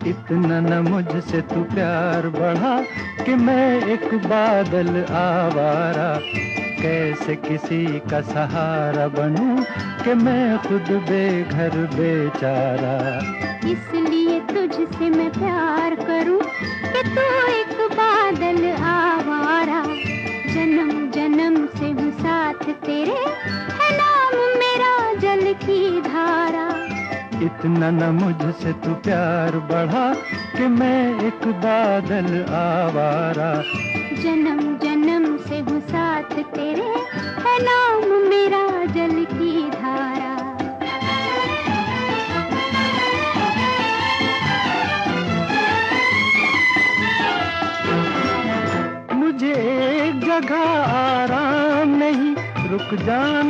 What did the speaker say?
इतना न मुझसे तू प्यार बढ़ा कि मैं एक बादल आवारा। कैसे किसी का सहारा बनूं कि मैं खुद बेघर बेचारा। इसलिए तुझसे मैं प्यार करूं कि तू एक बादल आवारा। जन्म जन्म से हूँ साथ तेरे, है नाम मेरा जल की धारा। इतना न मुझसे तू प्यार बढ़ा कि मैं एक बादल आवारा। जन्म जन्म से हूँ साथ तेरे, है नाम मेरा जल की धारा। मुझे एक जगह आराम नहीं, रुक जा